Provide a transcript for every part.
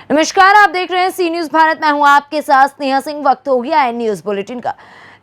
नमस्कार, आप देख रहे हैं सी न्यूज भारत। मैं हूं आपके साथ स्नेहा सिंह। वक्त हो गया है न्यूज बुलेटिन का।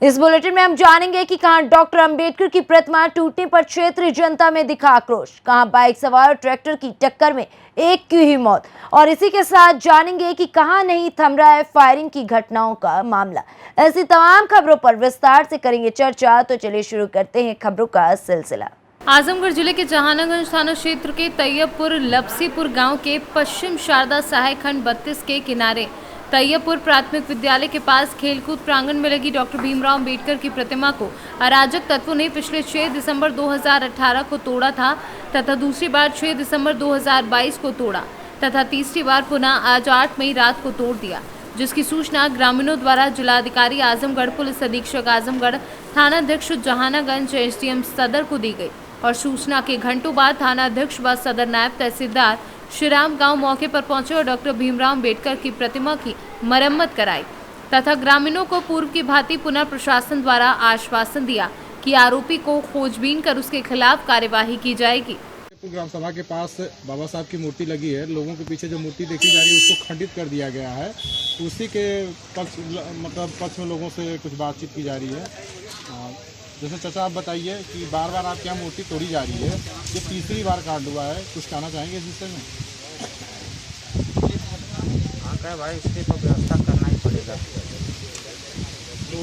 इस बुलेटिन में हम जानेंगे कि कहां डॉक्टर अंबेडकर की प्रतिमा टूटने पर क्षेत्रीय जनता में दिखा आक्रोश, कहां बाइक सवार और ट्रैक्टर की टक्कर में एक की ही मौत, और इसी के साथ जानेंगे कि कहां नहीं थम रहा है फायरिंग की घटनाओं का मामला। ऐसी तमाम खबरों पर विस्तार से करेंगे चर्चा। तो चलिए शुरू करते हैं खबरों का सिलसिला। आजमगढ़ जिले के जहानागंज थाना क्षेत्र के तैयबपुर लपसीपुर गांव के पश्चिम शारदा सहाय खंड 32 के किनारे तैयबपुर प्राथमिक विद्यालय के पास खेलकूद प्रांगण में लगी डॉक्टर भीमराव अंबेडकर की प्रतिमा को अराजक तत्वों ने पिछले 6 दिसंबर 2018 को तोड़ा था तथा दूसरी बार 6 दिसंबर 2022 को तोड़ा तथा तीसरी बार पुनः आज 8 मई रात को तोड़ दिया, जिसकी सूचना ग्रामीणों द्वारा जिलाधिकारी आजमगढ़, पुलिस अधीक्षक आजमगढ़, थानाध्यक्ष जहानागंज, एसडीएम सदर को दी गई और सूचना के घंटों बाद थाना अध्यक्ष व सदर नायब तहसीलदार श्रीराम गांव मौके पर पहुंचे और डॉक्टर भीमराव अंबेडकर की प्रतिमा की मरम्मत कराई तथा ग्रामीणों को पूर्व की भांति पुनः प्रशासन द्वारा आश्वासन दिया कि आरोपी को खोजबीन कर उसके खिलाफ कार्यवाही की जाएगी। ग्राम सभा के पास बाबा साहब की मूर्ति लगी है। लोगों के पीछे जो मूर्ति देखी जा रही है उसको खंडित कर दिया गया है। उसी के पक्ष में लोगों से कुछ बातचीत की जा रही है। जैसे चाचा आप बताइए कि बार बार आपके यहाँ मूर्ति तोड़ी जा रही है, ये तीसरी बार कांड हुआ है, कुछ कहना चाहेंगे इस विषय में? हाँ क्या भाई, इसकी तो व्यवस्था करना ही पड़ेगा। तो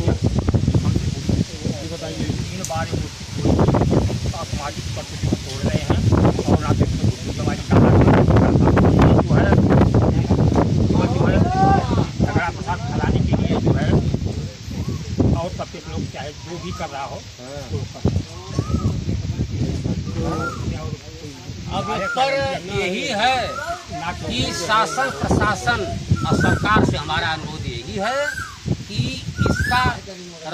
हम बताइए 3 बार सामाजिक प्रतिष्ठा तोड़ रहे हैं और आप हमारी जो है झगड़ा प्रसाद फैलाने के लिए जो है और सबके लोग चाहे जो भी कर रहा हो अब उत्तर यही है कि शासन प्रशासन और सरकार से हमारा अनुरोध यही है कि इसका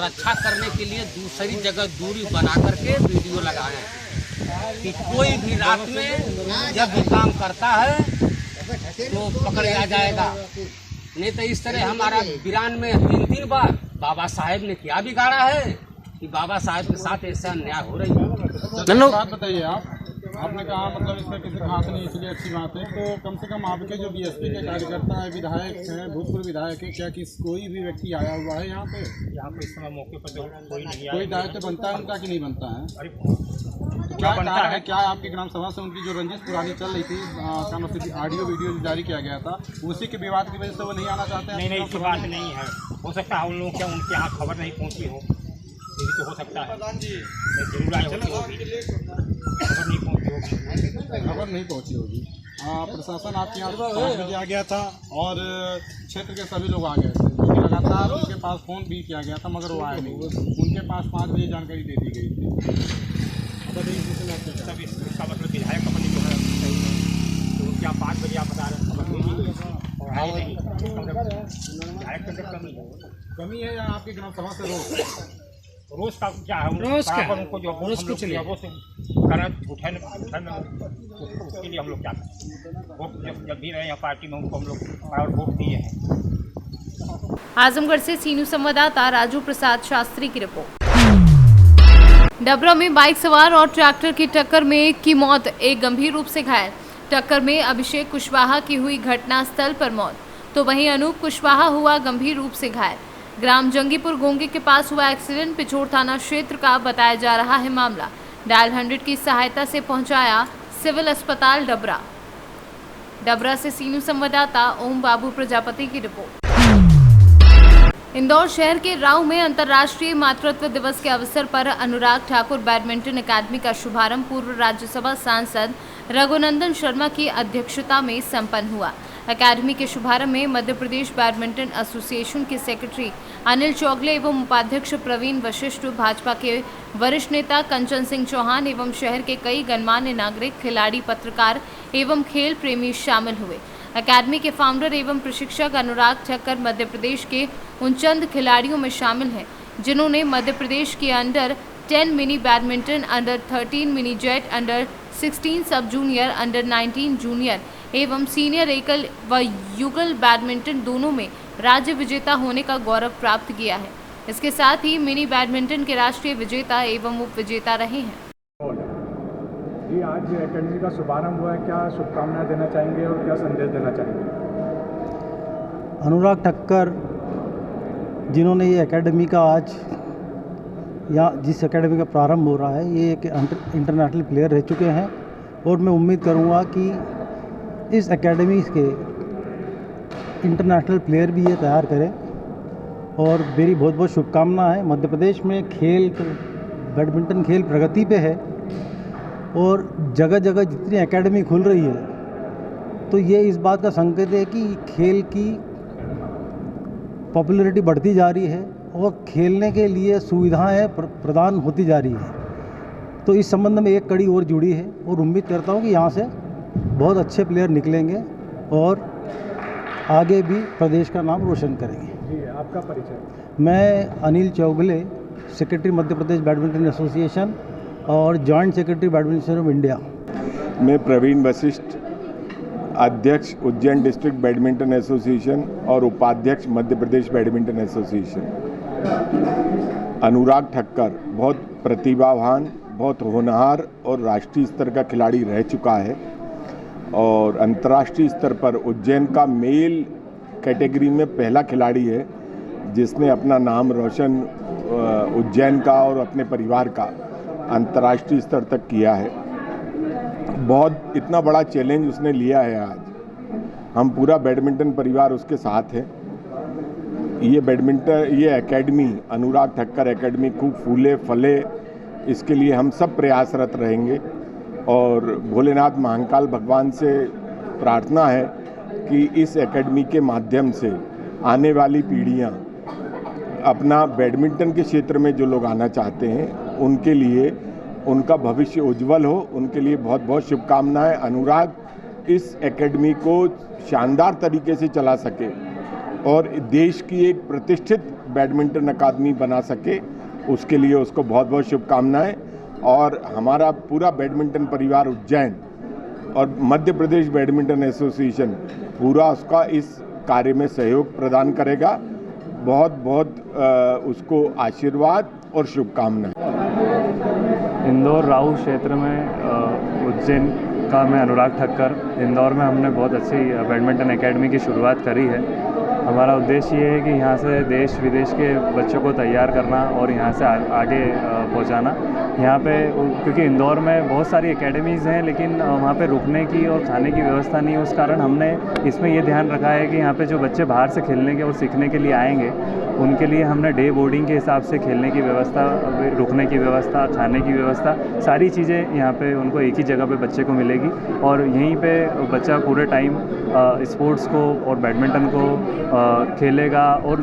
रक्षा करने के लिए दूसरी जगह दूरी बना करके वीडियो लगाएं कि कोई भी रात में जब भी काम करता है तो पकड़ लिया जाएगा। नहीं तो इस तरह हमारा वीरान में 3 बार बाबा साहेब ने क्या बिगाड़ा है कि बाबा साहेब के साथ ऐसा अन्याय हो रही है। बात बताइए आपने कहा मतलब इसमें किसी का हाथ नहीं, इसलिए अच्छी बात है। तो कम से कम आपके जो बीएसपी के कार्यकर्ता है, विधायक हैं, भूतपूर्व विधायक है, क्या कोई भी व्यक्ति आया हुआ है यहाँ पे? इस समय मौके पर तो कोई नहीं आया। कोई दायित्व बनता है उनका कि नहीं बनता है? क्या बनता है? क्या आपकी ग्राम सभा से उनकी जो रंजिश पुरानी चल रही थी, ऑडियो वीडियो जो जारी किया गया था, उसी के विवाद की वजह से वो नहीं आना चाहते हैं? नहीं, इसकी बात नहीं है। हो सकता है उन लोगों क्या उनके यहाँ खबर नहीं पहुँची हो, ये भी तो हो सकता है। जरूर आए होगी, खबर नहीं पहुंची होगी। प्रशासन आपके यहाँ 5 बजे आ गया था और क्षेत्र के सभी लोग आ गए थे, क्योंकि लगातार उनके पास फ़ोन भी किया गया था मगर वो आए नहीं। उनके पास 5 बजे जानकारी दे दी गई थी। तब इसका मतलब विधायक कंपनी जो है तो क्या 5 बजे आप बता रहे हैं खबर नहीं और आए नहीं, विधायक कमी है या आपकी ग्राम सभा से रोज का क्या है? उनको जो रोज कुछ नहीं उसके लिए हम लोग क्या करें? वोट जब भी रहे हैं पार्टी में उनको हम लोग और वोट दिए हैं। आजमगढ़ से सीनू संवाददाता राजू प्रसाद शास्त्री की रिपोर्ट। डबरा में बाइक सवार और ट्रैक्टर की टक्कर में एक की मौत, एक गंभीर रूप से घायल। टक्कर में अभिषेक कुशवाहा की हुई घटनास्थल पर मौत, तो वहीं अनूप कुशवाहा हुआ गंभीर रूप से घायल। ग्राम जंगीपुर गोंगे के पास हुआ एक्सीडेंट पिछोर थाना क्षेत्र का बताया जा रहा है मामला। डायल 100 की सहायता से पहुंचाया सिविल अस्पताल डबरा। डबरा से सीनू संवाददाता ओम बाबू प्रजापति की रिपोर्ट। इंदौर शहर के राव में अंतर्राष्ट्रीय मातृत्व दिवस के अवसर पर अनुराग ठाकुर बैडमिंटन अकादमी का शुभारंभ पूर्व राज्यसभा सांसद रघुनंदन शर्मा की अध्यक्षता में संपन्न हुआ। अकादमी के शुभारंभ में मध्य प्रदेश बैडमिंटन एसोसिएशन के सेक्रेटरी अनिल चौगले एवं उपाध्यक्ष प्रवीण वशिष्ठ, भाजपा के वरिष्ठ नेता कंचन सिंह चौहान एवं शहर के कई गणमान्य नागरिक, खिलाड़ी, पत्रकार एवं खेल प्रेमी शामिल हुए। अकादमी के फाउंडर एवं प्रशिक्षक अनुराग ठक्कर मध्य प्रदेश के उन चंद खिलाड़ियों में शामिल हैं जिन्होंने मध्य प्रदेश के under 10 mini badminton, under 13 mini jet, under 16 सब जूनियर, अंडर 19 जूनियर एवं सीनियर एकल व युगल बैडमिंटन दोनों में राज्य विजेता होने का गौरव प्राप्त किया है। इसके साथ ही मिनी बैडमिंटन के राष्ट्रीय विजेता एवं उप विजेता रहे हैं। जी आज एकेडमी का शुभारंभ हुआ है, क्या शुभकामनाएं देना चाहेंगे और क्या संदेश देना चाहेंगे? अनुराग ठक्कर जिन्होंने ये एकेडमी का आज या जिस एकेडमी का प्रारंभ हो रहा है, ये एक इंटरनेशनल प्लेयर रह चुके हैं और मैं उम्मीद करूंगा कि इस एकेडमी के इंटरनेशनल प्लेयर भी ये तैयार करें। और मेरी बहुत बहुत शुभकामना है। मध्य प्रदेश में बैडमिंटन खेल प्रगति पे है और जगह जगह जितनी एकेडमी खुल रही है तो ये इस बात का संकेत है कि खेल की पॉपुलैरिटी बढ़ती जा रही है और खेलने के लिए सुविधाएं प्रदान होती जा रही है। तो इस संबंध में एक कड़ी और जुड़ी है और उम्मीद करता हूं कि यहाँ से बहुत अच्छे प्लेयर निकलेंगे और आगे भी प्रदेश का नाम रोशन करेंगे। जी, आपका परिचय? मैं Anil Chougale, secretary Madhya Pradesh badminton association और joint secretary badminton of India. मैं प्रवीण वशिष्ठ, अध्यक्ष उज्जैन डिस्ट्रिक्ट बैडमिंटन एसोसिएशन और उपाध्यक्ष मध्य प्रदेश बैडमिंटन एसोसिएशन। अनुराग ठक्कर बहुत प्रतिभावान, बहुत होनहार और राष्ट्रीय स्तर का खिलाड़ी रह चुका है और अंतर्राष्ट्रीय स्तर पर उज्जैन का मेल कैटेगरी में पहला खिलाड़ी है जिसने अपना नाम रोशन उज्जैन का और अपने परिवार का अंतर्राष्ट्रीय स्तर तक किया है। बहुत इतना बड़ा चैलेंज उसने लिया है। आज हम पूरा बैडमिंटन परिवार उसके साथ है। ये एकेडमी अनुराग ठक्कर एकेडमी खूब फूले फले, इसके लिए हम सब प्रयासरत रहेंगे और भोलेनाथ महाकाल भगवान से प्रार्थना है कि इस एकेडमी के माध्यम से आने वाली पीढ़ियां अपना बैडमिंटन के क्षेत्र में जो लोग आना चाहते हैं उनके लिए उनका भविष्य उज्जवल हो। उनके लिए बहुत बहुत शुभकामनाएं। अनुराग इस एकेडमी को शानदार तरीके से चला सके और देश की एक प्रतिष्ठित बैडमिंटन अकादमी बना सके, उसके लिए उसको बहुत बहुत शुभकामनाएं। और हमारा पूरा बैडमिंटन परिवार उज्जैन और मध्य प्रदेश बैडमिंटन एसोसिएशन पूरा उसका इस कार्य में सहयोग प्रदान करेगा। बहुत बहुत उसको आशीर्वाद और शुभकामनाएं। इंदौर राऊ क्षेत्र में उज्जैन का मैं अनुराग ठक्कर। इंदौर में हमने बहुत अच्छी बैडमिंटन एकेडमी की शुरुआत करी है। हमारा उद्देश्य ये है कि यहाँ से देश विदेश के बच्चों को तैयार करना और यहाँ से आगे पहुँचाना। यहाँ पे क्योंकि इंदौर में बहुत सारी एकेडमीज़ हैं लेकिन वहाँ पे रुकने की और खाने की व्यवस्था नहीं है, उस कारण हमने इसमें ये ध्यान रखा है कि यहाँ पे जो बच्चे बाहर से खेलने के और सीखने के लिए आएंगे उनके लिए हमने डे बोर्डिंग के हिसाब से खेलने की व्यवस्था, रुकने की व्यवस्था, खाने की व्यवस्था, सारी चीज़ें यहाँ पे उनको एक ही जगह पे बच्चे को मिलेगी और यहीं पे बच्चा पूरे टाइम स्पोर्ट्स को और बैडमिंटन को खेलेगा और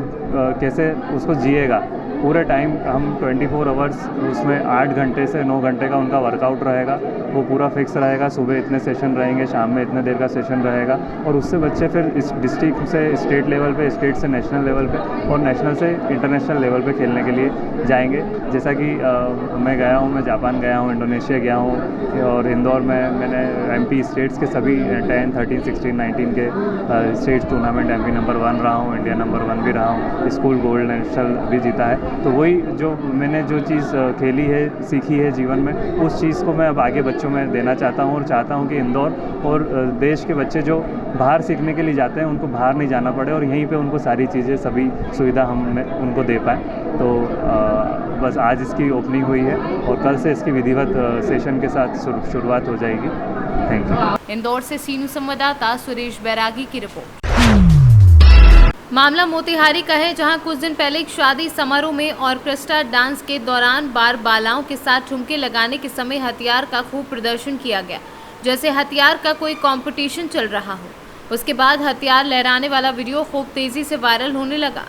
कैसे उसको जिएगा। पूरे टाइम हम 24 आवर्स उसमें 8 घंटे से 9 घंटे का उनका वर्कआउट रहेगा, वो पूरा फिक्स रहेगा। सुबह इतने सेशन रहेंगे, शाम में इतने देर का सेशन रहेगा और उससे बच्चे फिर इस डिस्ट्रिक्ट से स्टेट लेवल पे, स्टेट से नेशनल लेवल पे और नेशनल से इंटरनेशनल लेवल पे खेलने के लिए जाएंगे। जैसा कि मैं गया हूँ, मैं जापान गया हूँ, इंडोनेशिया गया हूँ और इंदौर में मैंने MP स्टेट्स के सभी 10, 13, 16, 19 के स्टेट टूर्नामेंट MP नंबर 1 रहा हूँ, इंडिया नंबर 1 भी रहा हूँ, स्कूल गोल्ड नेशनल भी जीता है। तो वही जो मैंने जो चीज़ खेली है, सीखी है जीवन में, उस चीज़ को मैं अब आगे बच्चों में देना चाहता हूँ और चाहता हूँ कि इंदौर और देश के बच्चे जो बाहर सीखने के लिए जाते हैं उनको बाहर नहीं जाना पड़े और यहीं पे उनको सारी चीज़ें, सभी सुविधा हम उनको दे पाएँ। तो बस आज इसकी ओपनिंग हुई है और कल से इसकी विधिवत सेशन के साथ शुरुआत हो जाएगी। Thank you. इंदौर से सीनू संवाददाता सुरेश बैरागी की रिपोर्ट। मामला मोतिहारी का है, जहां कुछ दिन पहले एक शादी समारोह में ऑर्केस्ट्रा डांस के दौरान बार बालाओं के साथ ठुमके लगाने के समय हथियार का खूब प्रदर्शन किया गया, जैसे हथियार का कोई कंपटीशन चल रहा हो। उसके बाद हथियार लहराने वाला वीडियो खूब तेजी से वायरल होने लगा।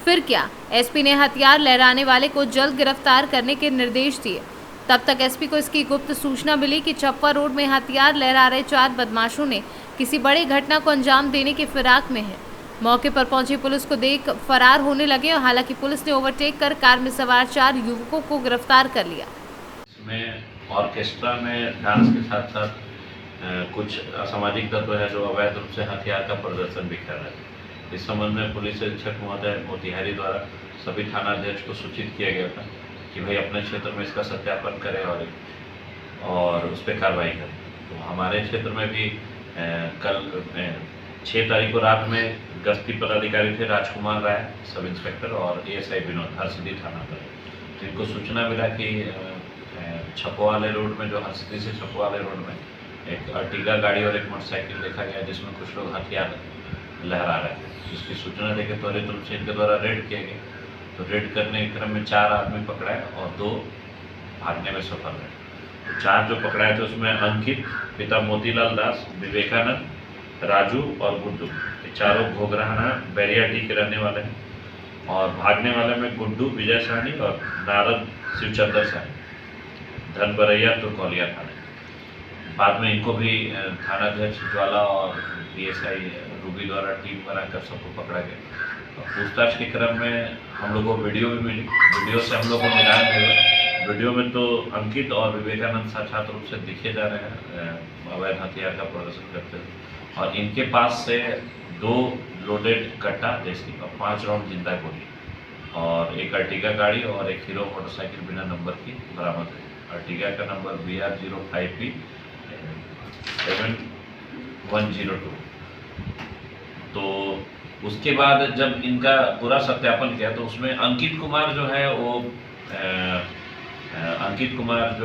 फिर क्या, एसपी ने हथियार लहराने वाले को जल्द गिरफ्तार करने के निर्देश दिए। तब तक एसपी को इसकी गुप्त सूचना मिली कि चप्पा रोड में हथियार लहरा रहे 4 बदमाशों ने किसी बड़ी घटना को अंजाम देने की फिराक में है। मौके पर पहुंची पुलिस को देख फरार होने लगे और हालांकि पुलिस ने ओवरटेक कर कार में सवार 4 युवकों को गिरफ्तार कर लिया। इसमें ऑर्केस्ट्रा में डांस के साथ साथ कुछ असामाजिक तत्व है जो अवैध रूप से हथियार का प्रदर्शन भी कर रहे हैं। इस संबंध में पुलिस अधीक्षक महोदय मोतिहारी द्वारा सभी थानाध्यक्ष को सूचित किया गया था कि भाई अपने क्षेत्र में इसका सत्यापन करें और उस पर कार्रवाई करें। तो हमारे क्षेत्र में भी कल 6 तारीख को रात में गश्ती पदाधिकारी थे राजकुमार राय सब इंस्पेक्टर और ASI विनोद हरसिद्धि थाना पर। तो इनको सूचना मिला कि छपवाले रोड में, जो हरसिद्धि से छपवाले रोड में एक अर्टिगा गाड़ी और एक मोटरसाइकिल देखा गया जिसमें कुछ लोग हथियार लहरा रहे थे। इसकी सूचना देकर त्वरित रूप से इनके द्वारा रेड किया गया। तो रेड करने के क्रम में 4 आदमी पकड़ाए और 2 भागने में सफल रहे। तो 4 जो पकड़ाए थे उसमें अंकित, पिता मोतीलाल दास, विवेकानंद, राजू और गुड्डू, ये चारों घोगराना बैरियाटी के रहने वाले हैं। और भागने वाले में गुड्डू विजय साहनी और नारद शिवचंद्र साहनी धनबरैया तुरकौलिया थाने। बाद में इनको भी थानाध्यक्ष ज्वाला और PSI रूबी द्वारा टीम बनाकर सबको पकड़ा गया। पूछताछ के क्रम में हम लोगों को वीडियो भी मिली। वीडियो से हम लोग को मिलान मिला। वीडियो में तो अंकित और विवेकानंद साक्षात रूप से दिखे जा रहे हैं अवैध हथियार का प्रदर्शन करते हुए। और इनके पास से 2 लोडेड कट्टा देसी और 5 राउंड जिंदा गोली और एक अर्टिगा गाड़ी और एक हीरो मोटरसाइकिल बिना नंबर की बरामद हुई। अर्टिगा का नंबर BR05P 7102। तो उसके बाद जब इनका पूरा सत्यापन किया तो उसमें अंकित कुमार जो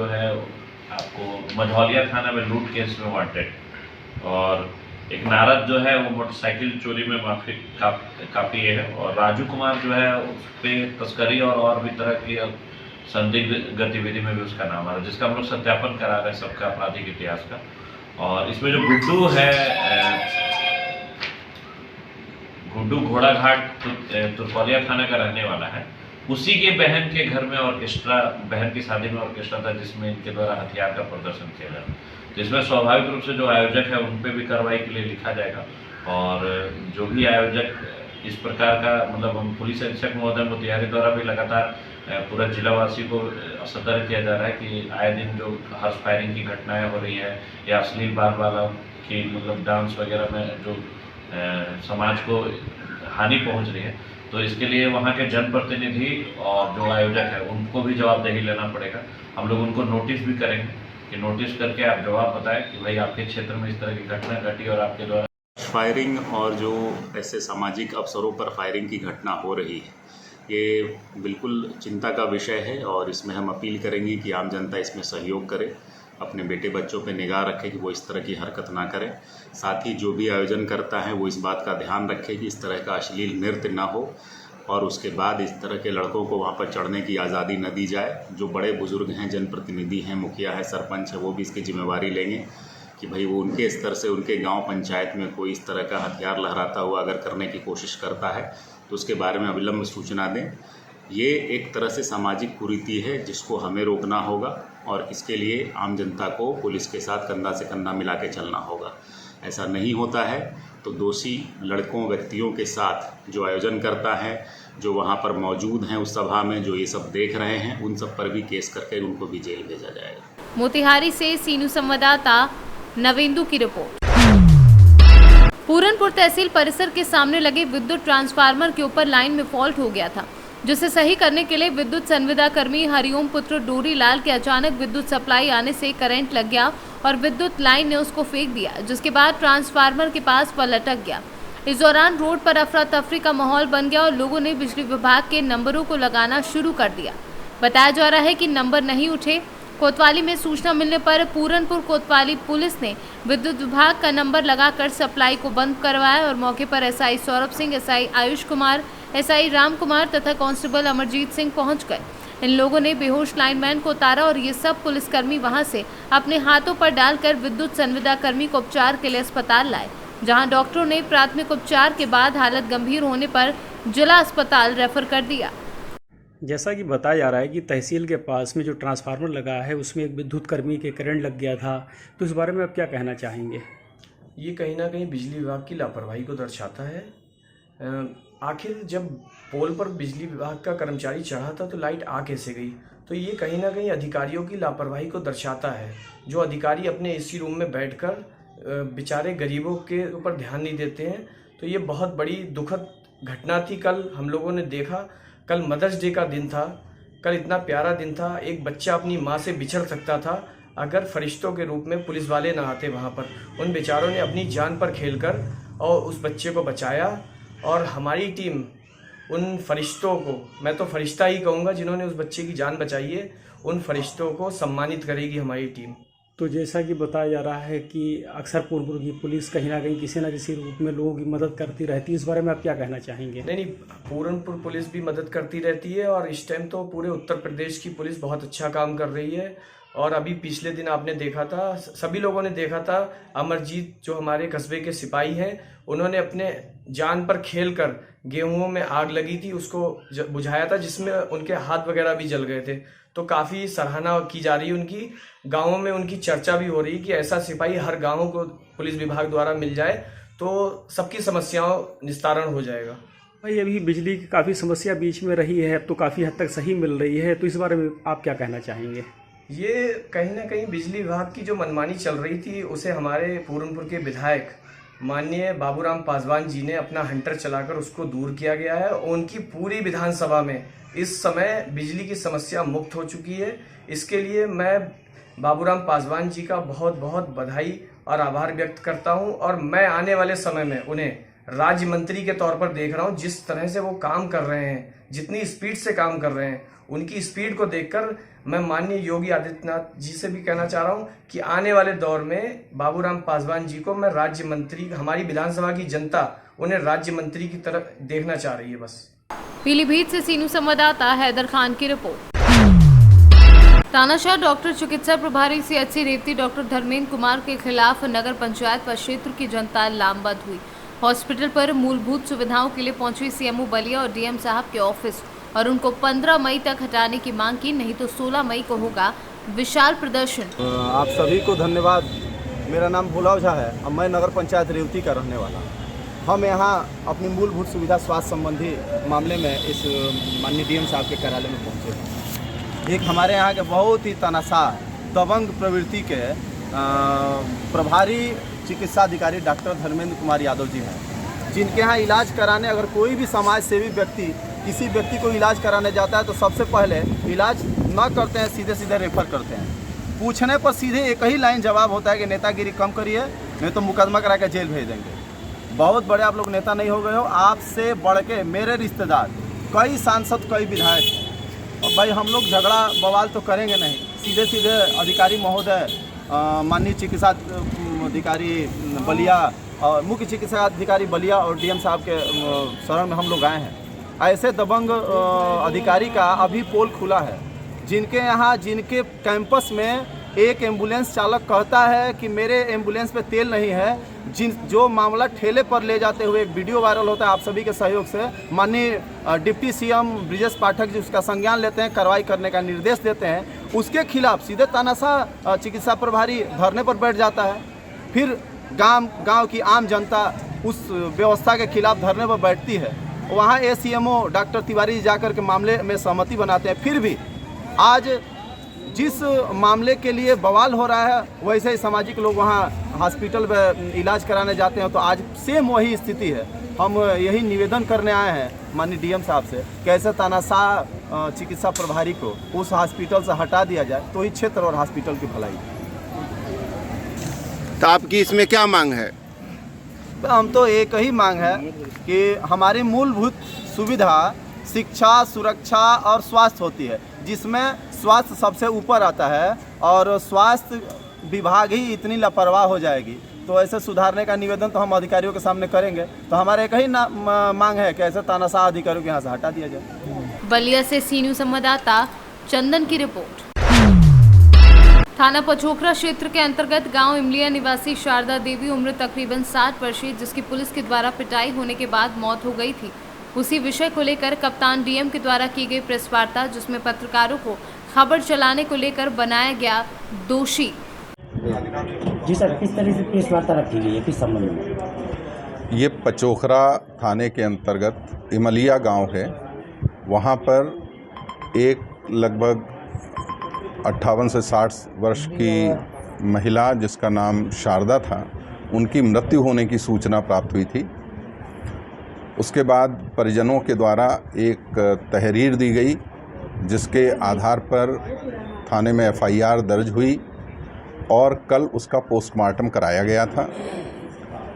है आपको मझौलिया थाना में लूट केस में वांटेड, और एक नारद जो है वो मोटरसाइकिल चोरी में काफ़ी है, और राजू कुमार जो है उस पर तस्करी और भी तरह की संदिग्ध गतिविधि में भी उसका नाम आ रहा है, जिसका हम लोग सत्यापन करा रहे हैं सबका आपराधिक इतिहास का। और इसमें जो गुड्डू है, गुड्डू घोड़ाघाट तुरकौलिया थाना का रहने वाला है। उसी के बहन के घर में ऑर्केस्ट्रा, बहन की शादी में ऑर्केस्ट्रा था जिसमें इनके द्वारा हथियार का प्रदर्शन किया जा रहा है। तो इसमें स्वाभाविक रूप से जो आयोजक है उन पे भी कार्रवाई के लिए लिखा जाएगा। और जो भी आयोजक इस प्रकार का, मतलब हम पुलिस अधीक्षक महोदय मोतिहारी द्वारा भी लगातार पूरा जिलावासी को सतर्क किया जा रहा है कि आए दिन जो हर्ष फायरिंग की घटनाएं हो रही है या अश्लील बाल बाला की मतलब डांस वगैरह में जो समाज को हानि पहुंच रही है, तो इसके लिए वहाँ के जनप्रतिनिधि और जो आयोजक है उनको भी जवाबदेही लेना पड़ेगा। हम लोग उनको नोटिस भी करेंगे कि नोटिस करके आप जवाब बताएं कि भाई आपके क्षेत्र में इस तरह की घटना घटी और आपके द्वारा फायरिंग और जो ऐसे सामाजिक अवसरों पर फायरिंग की घटना हो रही है, ये बिल्कुल चिंता का विषय है। और इसमें हम अपील करेंगे कि आम जनता इसमें सहयोग करे, अपने बेटे बच्चों पे निगाह रखे कि वो इस तरह की हरकत ना करें। साथ ही जो भी आयोजन करता है वो इस बात का ध्यान रखे कि इस तरह का अश्लील नृत्य ना हो, और उसके बाद इस तरह के लड़कों को वहाँ पर चढ़ने की आज़ादी न दी जाए। जो बड़े बुजुर्ग हैं, जनप्रतिनिधि हैं, मुखिया है, सरपंच है, वो भी इसकी जिम्मेवारी लेंगे कि भाई वो उनके स्तर से उनके गांव पंचायत में कोई इस तरह का हथियार लहराता हुआ अगर करने की कोशिश करता है तो उसके बारे में अविलंब सूचना दें। ये एक तरह से सामाजिक कुरीति है जिसको हमें रोकना होगा, और इसके लिए आम जनता को पुलिस के साथ कंधा से कंधा मिला के चलना होगा। ऐसा नहीं होता है तो दोषी लड़कों, व्यक्तियों के साथ जो आयोजन करता है, जो वहाँ पर मौजूद हैं उस सभा में, जो ये सब देख रहे हैं, उन सब पर भी केस करके उनको भी जेल भेजा जाएगा। मोतिहारी से सीनू संवाददाता नवेंदु की रिपोर्ट। पूरनपुर तहसील परिसर के सामने लगे विद्युत ट्रांसफार्मर के ऊपर लाइन में फॉल्ट हो गया था, जिसे सही करने के लिए विद्युत संविदा कर्मी हरिओम पुत्र डोरी लाल के अचानक विद्युत सप्लाई आने से करंट लग गया और विद्युत लाइन ने उसको फेंक दिया, जिसके बाद ट्रांसफार्मर के पास वह लटक गया। इस दौरान रोड पर अफरा तफरी का माहौल बन गया और लोगों ने बिजली विभाग के नंबरों को लगाना शुरू कर दिया। बताया जा रहा है कि नंबर नहीं उठे। कोतवाली में सूचना मिलने पर पूरनपुर कोतवाली पुलिस ने विद्युत विभाग का नंबर लगाकर सप्लाई को बंद करवाया और मौके पर SI Saurabh Singh, SI Ayush Kumar, SI Ram Kumar तथा कांस्टेबल अमरजीत सिंह पहुंच गए। इन लोगों ने बेहोश लाइनमैन को उतारा और ये सब पुलिसकर्मी वहां से अपने हाथों पर डालकर विद्युत संविदा कर्मी को उपचार के लिए अस्पताल लाए, जहां डॉक्टरों ने प्राथमिक उपचार के बाद हालत गंभीर होने पर जिला अस्पताल रेफर कर दिया। जैसा कि बताया जा रहा है कि तहसील के पास में जो ट्रांसफार्मर लगा है उसमें एक विद्युत कर्मी के करंट लग गया था, तो इस बारे में आप क्या कहना चाहेंगे? ये कहीं ना कहीं बिजली विभाग की लापरवाही को दर्शाता है। आखिर जब पोल पर बिजली विभाग का कर्मचारी चढ़ा था तो लाइट आ कैसे गई? तो ये कहीं ना कहीं अधिकारियों की लापरवाही को दर्शाता है। जो अधिकारी अपने AC रूम में बैठकर बेचारे गरीबों के ऊपर ध्यान नहीं देते हैं, तो ये बहुत बड़ी दुखद घटना थी। कल हम लोगों ने देखा, कल मदर्स डे का दिन था, कल इतना प्यारा दिन था, एक बच्चा अपनी माँ से बिछड़ सकता था अगर फरिश्तों के रूप में पुलिस वाले ना आते वहाँ पर। उन बेचारों ने अपनी जान पर खेलकर और उस बच्चे को बचाया और हमारी टीम उन फरिश्तों को, मैं तो फरिश्ता ही कहूँगा, जिन्होंने उस बच्चे की जान बचाई है, उन फरिश्तों को सम्मानित करेगी हमारी टीम। तो जैसा कि बताया जा रहा है कि अक्सर पूर्णपुर की पुलिस कहीं ना कहीं किसी न किसी रूप में लोगों की मदद करती रहती है, इस बारे में आप क्या कहना चाहेंगे? नहीं, पूरनपुर पुलिस भी मदद करती रहती है और इस टाइम तो पूरे उत्तर प्रदेश की पुलिस बहुत अच्छा काम कर रही है। और अभी पिछले दिन आपने देखा था, सभी लोगों ने देखा था, अमरजीत जो हमारे कस्बे के सिपाही हैं, उन्होंने अपने जान पर खेलकर गेहूं में आग लगी थी उसको बुझाया था, जिसमें उनके हाथ वगैरह भी जल गए थे। तो काफ़ी सराहना की जा रही है उनकी, गाँवों में उनकी चर्चा भी हो रही कि ऐसा सिपाही हर गाँव को पुलिस विभाग द्वारा मिल जाए तो सबकी समस्याओं निस्तारण हो जाएगा। भाई, अभी बिजली की काफ़ी समस्या बीच में रही है, अब तो काफ़ी हद तक सही मिल रही है, तो इस बारे में आप क्या कहना चाहेंगे? ये कहीं ना कहीं बिजली विभाग की जो मनमानी चल रही थी, उसे हमारे पूरनपुर के विधायक माननीय बाबूराम पासवान जी ने अपना हंटर चलाकर उसको दूर किया गया है। उनकी पूरी विधानसभा में इस समय बिजली की समस्या मुक्त हो चुकी है। इसके लिए मैं बाबूराम पासवान जी का बहुत बहुत बधाई और आभार व्यक्त करता हूं और मैं आने वाले समय में उन्हें राज्य मंत्री के तौर पर देख रहा हूं। जिस तरह से वो काम कर रहे हैं, जितनी स्पीड से काम कर रहे हैं, उनकी स्पीड को देखकर मैं माननीय योगी आदित्यनाथ जी से भी कहना चाह रहा हूं कि आने वाले दौर में बाबूराम पासवान जी को मैं राज्य मंत्री, हमारी विधानसभा की जनता उन्हें राज्य मंत्री की तरफ देखना चाह रही है। बस। पीलीभीत से सीनू संवाददाता हैदर खान की रिपोर्ट। तानाशाह डॉक्टर चिकित्सा प्रभारी CHC रेवती डॉक्टर धर्मेंद्र कुमार के खिलाफ नगर पंचायत व क्षेत्र की जनता लामबंद हुई। हॉस्पिटल पर मूलभूत सुविधाओं के लिए पहुंची CMO बलिया और DM साहब के ऑफिस और उनको 15 मई तक हटाने की मांग की, नहीं तो 16 मई को होगा विशाल प्रदर्शन। आप सभी को धन्यवाद। मेरा नाम भोला ओझा है और मैं नगर पंचायत रेवती का रहने वाला हूँ। हम यहाँ अपनी मूलभूत सुविधा स्वास्थ्य संबंधी मामले में इस माननीय DM साहब के कार्यालय में पहुँचे हैं। एक हमारे यहाँ के बहुत ही तनाशाह दबंग प्रवृत्ति के प्रभारी चिकित्सा अधिकारी डॉक्टर धर्मेंद्र कुमार यादव जी हैं, जिनके यहाँ इलाज कराने अगर कोई भी समाज सेवी व्यक्ति किसी व्यक्ति को इलाज कराने जाता है तो सबसे पहले इलाज न करते हैं, सीधे सीधे रेफर करते हैं। पूछने पर सीधे एक ही लाइन जवाब होता है कि नेतागिरी कम करिए, नहीं तो मुकदमा करा के जेल भेज देंगे। बहुत बड़े आप लोग नेता नहीं हो गए हो। आपसे बढ़ के मेरे रिश्तेदार, कई सांसद, कई विधायक, और भाई हम लोग झगड़ा बवाल तो करेंगे नहीं। सीधे सीधे अधिकारी महोदय, माननीय चिकित्सा अधिकारी बलिया और मुख्य चिकित्सा अधिकारी बलिया और DM साहब के शरण में हम लोग आए हैं। ऐसे दबंग अधिकारी का अभी पोल खुला है, जिनके यहाँ, जिनके कैंपस में एक एम्बुलेंस चालक कहता है कि मेरे एम्बुलेंस पे तेल नहीं है। जो मामला ठेले पर ले जाते हुए एक वीडियो वायरल होता है आप सभी के सहयोग से, माननीय डिप्टी CM ब्रिजेश पाठक जी उसका संज्ञान लेते हैं, कार्रवाई करने का निर्देश देते हैं। उसके खिलाफ सीधे तानाशाह चिकित्सा प्रभारी धरने पर बैठ जाता है। फिर गांव की आम जनता उस व्यवस्था के खिलाफ धरने पर बैठती है। वहाँ ACMO डॉक्टर तिवारी जाकर के मामले में सहमति बनाते हैं। फिर भी आज जिस मामले के लिए बवाल हो रहा है, वैसे ही सामाजिक लोग वहाँ हॉस्पिटल में इलाज कराने जाते हैं, तो आज सेम वही स्थिति है। हम यही निवेदन करने आए हैं माननीय DM साहब से, कैसे तानाशाह चिकित्सा प्रभारी को उस हॉस्पिटल से हटा दिया जाए तो ही क्षेत्र और हॉस्पिटल की भलाई। तो आपकी इसमें क्या मांग है? हम तो एक ही मांग है कि हमारी मूलभूत सुविधा शिक्षा, सुरक्षा और स्वास्थ्य होती है, जिसमें स्वास्थ्य सबसे ऊपर आता है और स्वास्थ्य विभाग ही इतनी लापरवाह हो जाएगी तो ऐसे सुधारने का निवेदन तो हम अधिकारियों के सामने करेंगे। तो हमारे एक ही मांग है कि ऐसे तानाशाह अधिकारियों को यहाँ से हटा दिया जाए। बलिया से सीनू संवाददाता चंदन की रिपोर्ट। थाना पचोखरा क्षेत्र के अंतर्गत गांव इमलिया निवासी शारदा देवी उम्र तकरीबन 60 वर्षीय, जिसकी पुलिस के द्वारा पिटाई होने के बाद मौत हो गई थी, उसी विषय को लेकर कप्तान DM के द्वारा की गई प्रेस वार्ता, जिसमें पत्रकारों को खबर चलाने को लेकर बनाया गया दोषी। जी सर, किस तरह से प्रेस वार्ता रखी गई है, किस संबंध में? ये पचोखरा थाने के अंतर्गत इमलिया गांव है। वहाँ पर एक लगभग 58 से 60 वर्ष की महिला, जिसका नाम शारदा था, उनकी मृत्यु होने की सूचना प्राप्त हुई थी। उसके बाद परिजनों के द्वारा एक तहरीर दी गई, जिसके आधार पर थाने में FIR दर्ज हुई और कल उसका पोस्टमार्टम कराया गया था।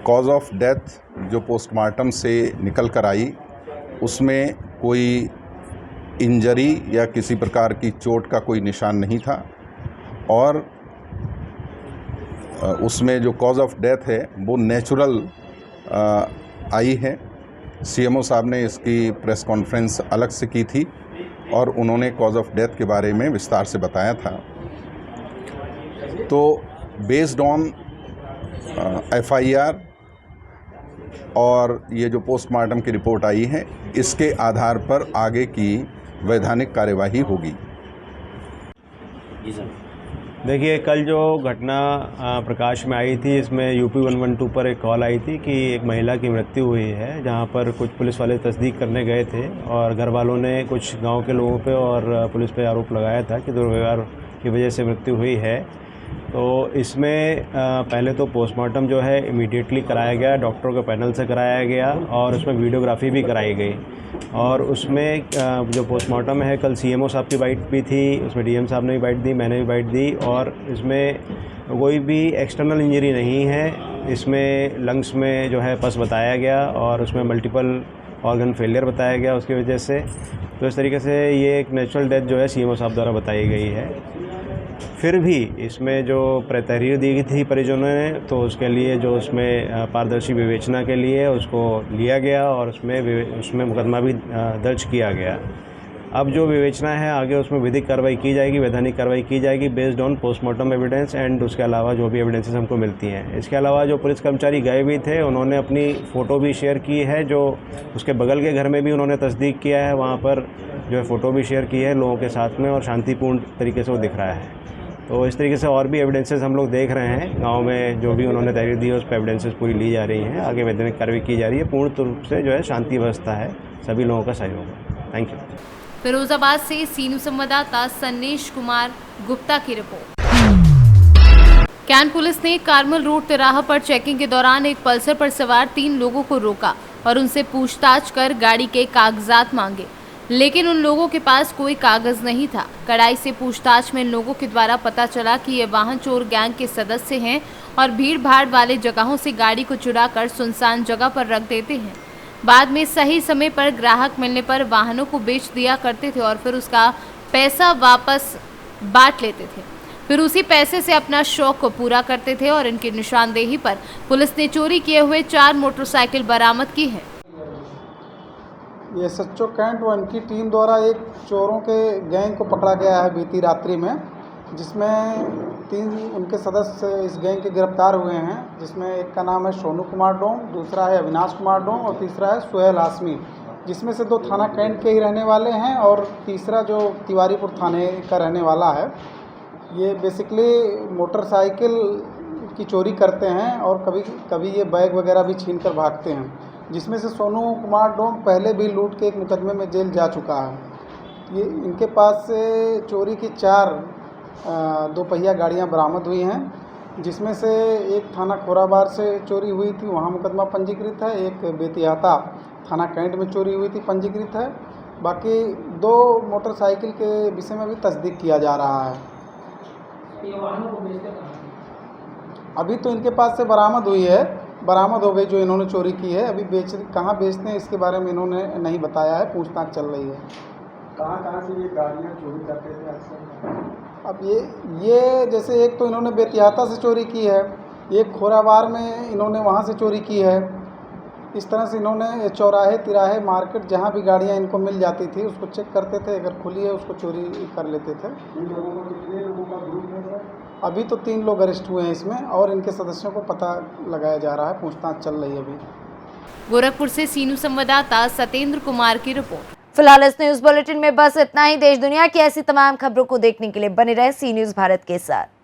कॉज ऑफ डेथ जो पोस्टमार्टम से निकल कर आई उसमें कोई इंजरी या किसी प्रकार की चोट का कोई निशान नहीं था और उसमें जो कॉज ऑफ डेथ है वो नेचुरल आई है। सीएमओ साहब ने इसकी प्रेस कॉन्फ्रेंस अलग से की थी और उन्होंने कॉज ऑफ डेथ के बारे में विस्तार से बताया था। तो बेस्ड ऑन एफआईआर और ये जो पोस्टमार्टम की रिपोर्ट आई है इसके आधार पर आगे की वैधानिक कार्यवाही होगी। देखिए, कल जो घटना प्रकाश में आई थी इसमें यूपी 112 पर एक कॉल आई थी कि एक महिला की मृत्यु हुई है, जहां पर कुछ पुलिस वाले तस्दीक करने गए थे और घर वालों ने कुछ गांव के लोगों पे और पुलिस पे आरोप लगाया था कि दुर्व्यवहार की वजह से मृत्यु हुई है। तो इसमें पहले तो पोस्टमार्टम जो है इमीडिएटली कराया गया, डॉक्टरों के पैनल से कराया गया और उसमें वीडियोग्राफी भी कराई गई। और उसमें जो पोस्टमार्टम है, कल सीएमओ साहब की बाइट भी थी, उसमें डीएम साहब ने भी बाइट दी, मैंने भी बाइट दी और इसमें कोई भी एक्सटर्नल इंजरी नहीं है। इसमें लंग्स में जो है पस बताया गया और उसमें मल्टीपल ऑर्गन फेलियर बताया गया उसकी वजह से। तो इस तरीके से ये एक नेचुरल डेथ जो है सीएमओ साहब द्वारा बताई गई है। फिर भी इसमें जो तहरीर दी गई थी परिजनों ने, तो उसके लिए जो उसमें पारदर्शी विवेचना के लिए उसको लिया गया और उसमें मुकदमा भी दर्ज किया गया। अब जो विवेचना है आगे उसमें विधिक कार्रवाई की जाएगी, वैधानिक कार्रवाई की जाएगी based on postmortem evidence and उसके अलावा जो भी एविडेंसेस हमको मिलती हैं। इसके अलावा जो पुलिस कर्मचारी गए भी थे उन्होंने अपनी फ़ोटो भी शेयर की है, जो उसके बगल के घर में भी उन्होंने तस्दीक किया है, वहाँ पर जो है फ़ोटो भी शेयर की है लोगों के साथ में और शांतिपूर्ण तरीके से वो दिख रहा है। तो इस तरीके से और भी एविडेंसेस हम लोग देख रहे हैं, गांव में जो भी उन्होंने तहरीर दी है उस पर एविडेंसेस पूरी ली जा रही हैं, आगे वैधानिक कार्रवाई की जा रही है। पूर्ण रूप से जो है शांति व्यवस्था है, सभी लोगों का सहयोग है। Thank you. फिरोजाबाद से सीनू संवाददाता सन्नेश कुमार गुप्ता की रिपोर्ट। कैंट पुलिस ने कारमल रोड तिराहा पर चेकिंग के दौरान एक पल्सर पर सवार 3 लोगों को रोका और उनसे पूछताछ कर गाड़ी के कागजात मांगे, लेकिन उन लोगों के पास कोई कागज नहीं था। कड़ाई से पूछताछ में इन लोगों के द्वारा पता चला कि ये वाहन चोर गैंग के सदस्य हैं और भीड़ भाड़ वाले जगहों से गाड़ी को चुराकर सुनसान जगह पर रख देते हैं। बाद में सही समय पर ग्राहक मिलने पर वाहनों को बेच दिया करते थे और फिर उसका पैसा वापस बांट लेते थे। फिर उसी पैसे से अपना शौक को पूरा करते थे और इनकी निशानदेही पर पुलिस ने चोरी किए हुए 4 मोटरसाइकिल बरामद की है। ये एसएचओ कैंट 1 की टीम द्वारा एक चोरों के गैंग को पकड़ा गया है बीती रात्रि में, जिसमें 3 उनके सदस्य इस गैंग के गिरफ्तार हुए हैं, जिसमें एक का नाम है सोनू कुमार डोंग, दूसरा है अविनाश कुमार डोंग और तीसरा है सुहेल हाशमी, जिसमें से 2 थाना कैंट के ही रहने वाले हैं और तीसरा जो तिवारीपुर थाने का रहने वाला है। ये बेसिकली मोटरसाइकिल की चोरी करते हैं और कभी कभी ये बैग वगैरह भी छीन कर भागते हैं, जिसमें से सोनू कुमार डोंग पहले भी लूट के एक मुकदमे में जेल जा चुका है। ये इनके पास से चोरी की 4 2 पहिया गाड़ियां बरामद हुई हैं, जिसमें से एक थाना खोराबार से चोरी हुई थी, वहां मुकदमा पंजीकृत है। एक बेतिहाता थाना कैंट में चोरी हुई थी, पंजीकृत है। बाकी 2 मोटरसाइकिल के विषय में भी तस्दीक किया जा रहा है। अभी तो इनके पास से बरामद हुई है, बरामद हो गई जो इन्होंने चोरी की है। अभी कहाँ बेचते हैं इसके बारे में इन्होंने नहीं बताया है, पूछताछ चल रही है। कहाँ से ये गाड़ियाँ चोरी करते थे अक्सर? अब ये जैसे एक तो इन्होंने बेतिहाता से चोरी की है, एक खोराबार में इन्होंने वहाँ से चोरी की है। इस तरह से इन्होंने चौराहे तिराहे मार्केट जहाँ भी गाड़ियाँ इनको मिल जाती थी उसको चेक करते थे, अगर खुली है उसको चोरी कर लेते थे। इन लोगों को कितने लोगों का ग्रुप है? अभी तो 3 लोग अरेस्ट हुए हैं इसमें और इनके सदस्यों को पता लगाया जा रहा है, पूछताछ चल रही है अभी। गोरखपुर से सीनू संवाददाता सतेंद्र कुमार की रिपोर्ट। फिलहाल इस न्यूज बुलेटिन में बस इतना ही। देश दुनिया की ऐसी तमाम खबरों को देखने के लिए बने रहे सी न्यूज भारत के साथ।